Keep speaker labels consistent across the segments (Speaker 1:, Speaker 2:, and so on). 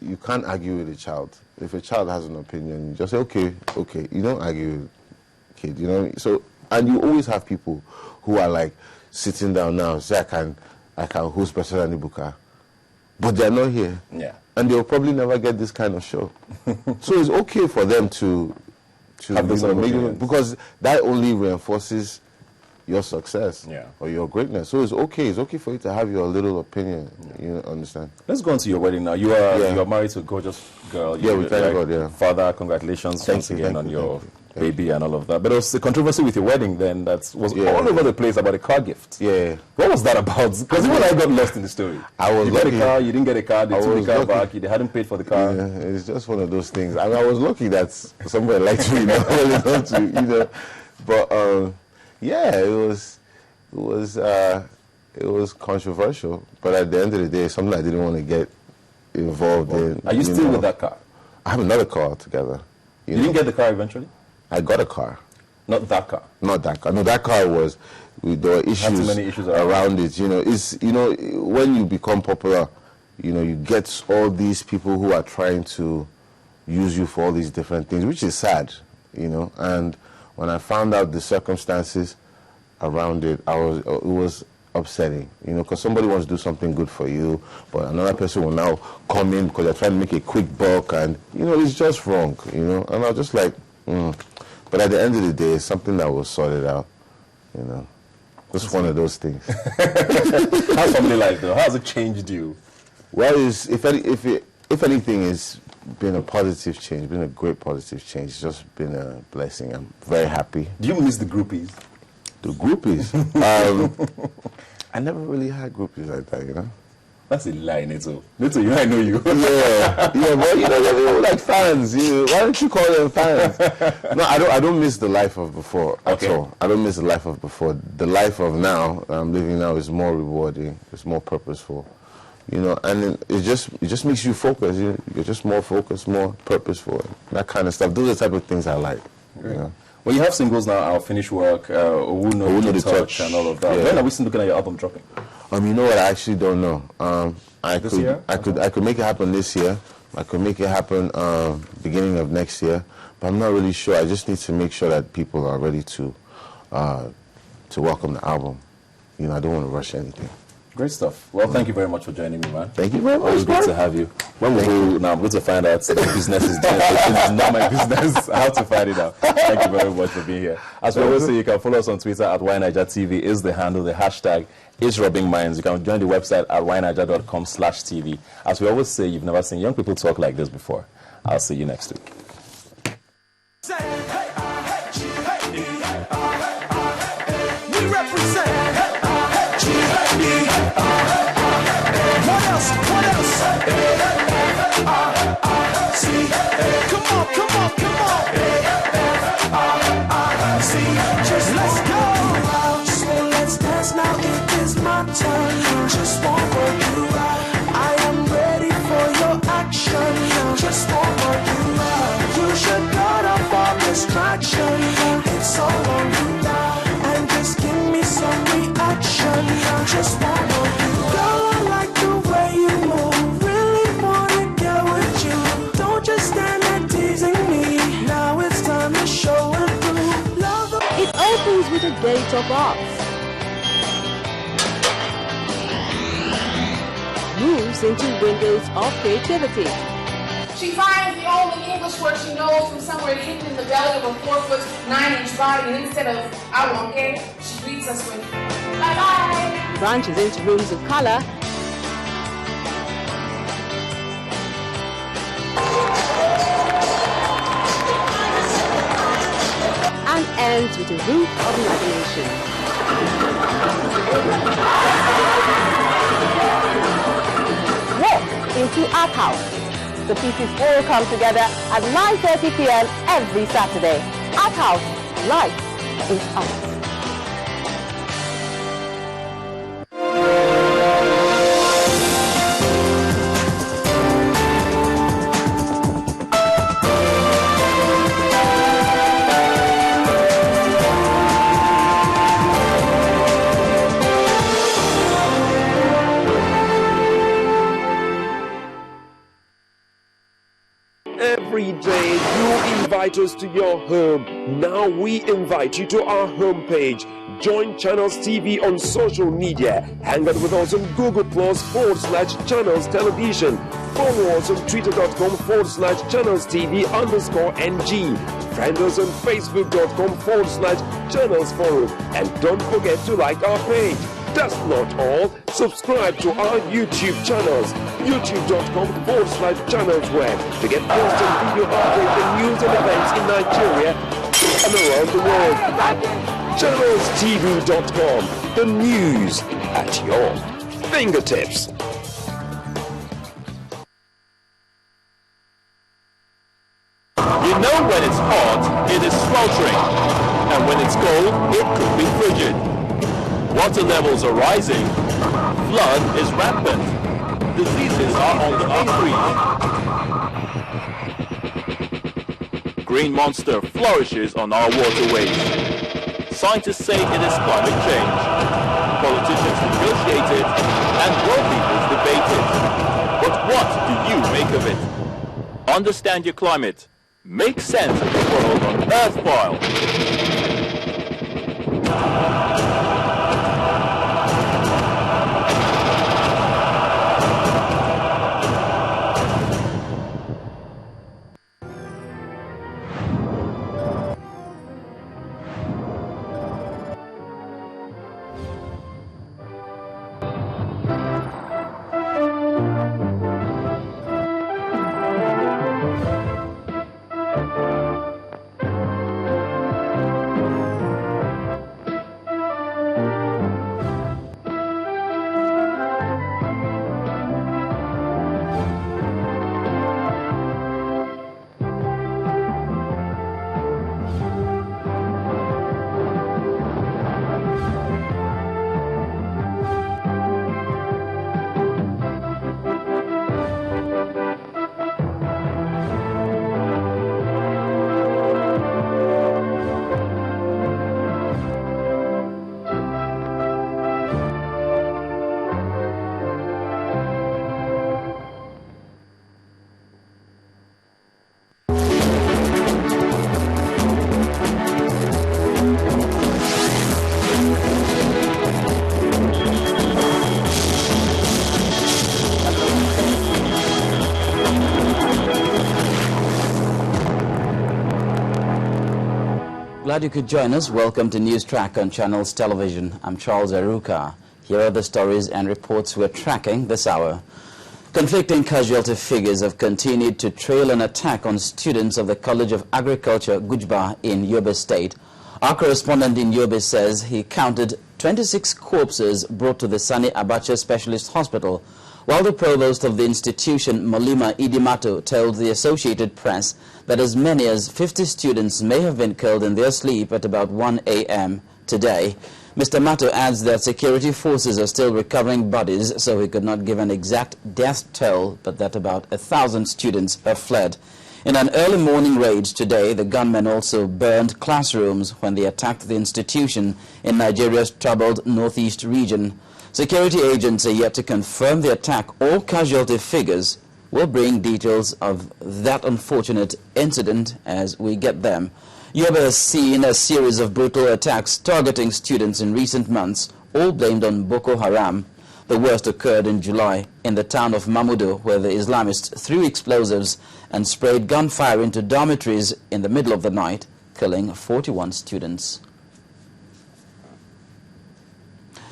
Speaker 1: you can't argue with a child. If a child has an opinion, you just say, okay. You don't argue with a kid, you know. So, and you always have people who are like sitting down now, say, I can host better than Ibuka, but they're not here.
Speaker 2: Yeah.
Speaker 1: And they'll probably never get this kind of show. So it's okay for them to
Speaker 2: have those
Speaker 1: because that only reinforces your success or your greatness. So it's okay for you to have your little opinion. You understand?
Speaker 2: Let's go on to your wedding now. You are married to a gorgeous girl.
Speaker 1: Yeah, we thank God, yeah.
Speaker 2: Father, congratulations once again on your baby and all of that. But there was a controversy with your wedding then that was all over the place about a car gift.
Speaker 1: Yeah.
Speaker 2: What was that about? Because even I got lost in the story. You got a car, you didn't get a car, they took the car back, they hadn't paid for the car.
Speaker 1: Yeah, it's just one of those things. I mean, I was lucky that somebody liked me, you know. But yeah, it was controversial. But at the end of the day, something I didn't want to get involved in.
Speaker 2: Are you still with that car?
Speaker 1: I have another car altogether.
Speaker 2: You didn't get the car eventually?
Speaker 1: I got a car.
Speaker 2: Not that car?
Speaker 1: Not that car. No, that car was, there were issues around it. You know, when you become popular, you know, you get all these people who are trying to use you for all these different things, which is sad, you know. And when I found out the circumstances around it, it was upsetting, you know, because somebody wants to do something good for you, but another person will now come in because they're trying to make a quick buck, and, you know, it's just wrong, you know. And I was just like, But at the end of the day, it's something that was sorted out, you know. Just one of those things.
Speaker 2: How's family life, though? How has it changed you?
Speaker 1: Well, if anything, it's been a positive change, been a great positive change. It's just been a blessing. I'm very happy.
Speaker 2: Do you miss the groupies?
Speaker 1: The groupies? I never really had groupies like that, you know.
Speaker 2: That's a lie, Neto. Neto, I know you.
Speaker 1: yeah, but you know, they're like fans. Why don't you call them fans? No, I don't miss the life of before at all. I don't miss the life of before. The life of now, that I'm living now, is more rewarding. It's more purposeful, you know, and it just makes you focus. You're just more focused, more purposeful, that kind of stuff. Those are the type of things I like. You know?
Speaker 2: Well, you have singles now, I'll Finish Work, Who Know the Touch, and all of that.
Speaker 1: Yeah.
Speaker 2: When are we still looking at your album dropping?
Speaker 1: You know what? I actually don't know. I could make it happen this year. I could make it happen beginning of next year, but I'm not really sure. I just need to make sure that people are ready to welcome the album. You know, I don't want to rush anything.
Speaker 2: Great stuff. Well, thank you very much for joining me, man.
Speaker 1: Thank you very much.
Speaker 2: Always good to have you. When we go now, I'm going to find out the business is doing. It's not my business. I have to find it out. Thank you very much for being here. As we always say, you can follow us on Twitter at YNigerTV is the handle. The hashtag is Rubbing Minds. You can join the website at yniger.com/TV. As we always say, you've never seen young people talk like this before. I'll see you next week.
Speaker 3: We represent. What else? Come on. Just let's go. So let's dance now. It is my turn. Just want to work you out. I am ready for your action. Just want to work you out. You should cut off all distraction. It's all on you now. And just give me some reaction. Just want to work you out. Girl, I like the way you move. Really want to get with you. Don't just stand there teasing me. Now it's time to show it through. Love.
Speaker 4: It opens with a gate of arts. Moves into windows of creativity.
Speaker 5: She finds the only English word she knows from somewhere hidden in the belly of a 4'9" body, and instead of "I won't care," she greets us with "bye bye."
Speaker 4: Branches into rooms of color. And ends with a roof of imagination. Walk into Art House. The pieces all come together at 9:30 p.m. every Saturday. Art House, life is art.
Speaker 6: Every day you invite us to your home. Now we invite you to our homepage. Join Channels TV on social media. Hang out with us on Google Plus /Channels Television. Follow us on Twitter.com /Channels TV_NG. Friend us on Facebook.com /Channels Forum. And don't forget to like our page. That's not all. Subscribe to our YouTube channels. YouTube.com /Channels Web to get constant video updates and news and events in Nigeria and around the world. ChannelsTV.com. The news at your fingertips.
Speaker 7: You know when it's hot, it is sweltering. And when it's cold, it could be frigid. Water levels are rising. Flood is rampant. Diseases are on the increase. Green monster flourishes on our waterways. Scientists say it is climate change. Politicians negotiate it, and world leaders debate it. But what do you make of it? Understand your climate. Make sense of the world on Earth File.
Speaker 8: Glad you could join us. Welcome to News Track on Channels Television. I'm Charles Aruka. Here are the stories and reports we're tracking this hour. Conflicting casualty figures have continued to trail an attack on students of the College of Agriculture, Gujba, in Yobe State. Our correspondent in Yobe says he counted 26 corpses brought to the Sani Abacha Specialist Hospital, while the provost of the institution, Malima Idimato, told the Associated Press that as many as 50 students may have been killed in their sleep at about 1 a.m. today. Mr. Mato adds that security forces are still recovering bodies, so he could not give an exact death toll, but that about 1,000 students have fled. In an early morning raid today, the gunmen also burned classrooms when they attacked the institution in Nigeria's troubled northeast region. Security agents are yet to confirm the attack or casualty figures. We'll bring details of that unfortunate incident as we get them. Yobe has seen a series of brutal attacks targeting students in recent months, all blamed on Boko Haram. The worst occurred in July in the town of Mamudo, where the Islamists threw explosives and sprayed gunfire into dormitories in the middle of the night, killing 41 students.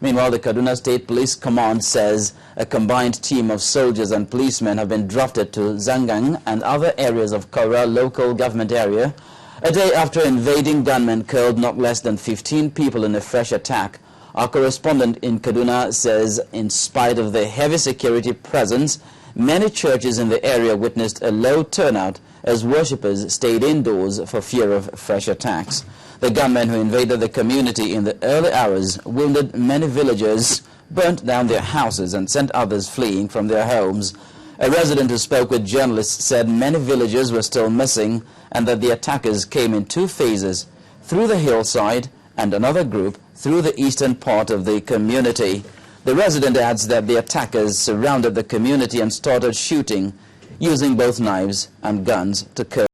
Speaker 8: Meanwhile, the Kaduna State Police Command says a combined team of soldiers and policemen have been drafted to Zangang and other areas of Kaura local government area, a day after invading gunmen killed not less than 15 people in a fresh attack. Our correspondent in Kaduna says in spite of the heavy security presence, many churches in the area witnessed a low turnout as worshippers stayed indoors for fear of fresh attacks. The gunmen who invaded the community in the early hours wounded many villagers, burnt down their houses and sent others fleeing from their homes. A resident who spoke with journalists said many villagers were still missing and that the attackers came in two phases, through the hillside and another group through the eastern part of the community. The resident adds that the attackers surrounded the community and started shooting. using both knives and guns to kill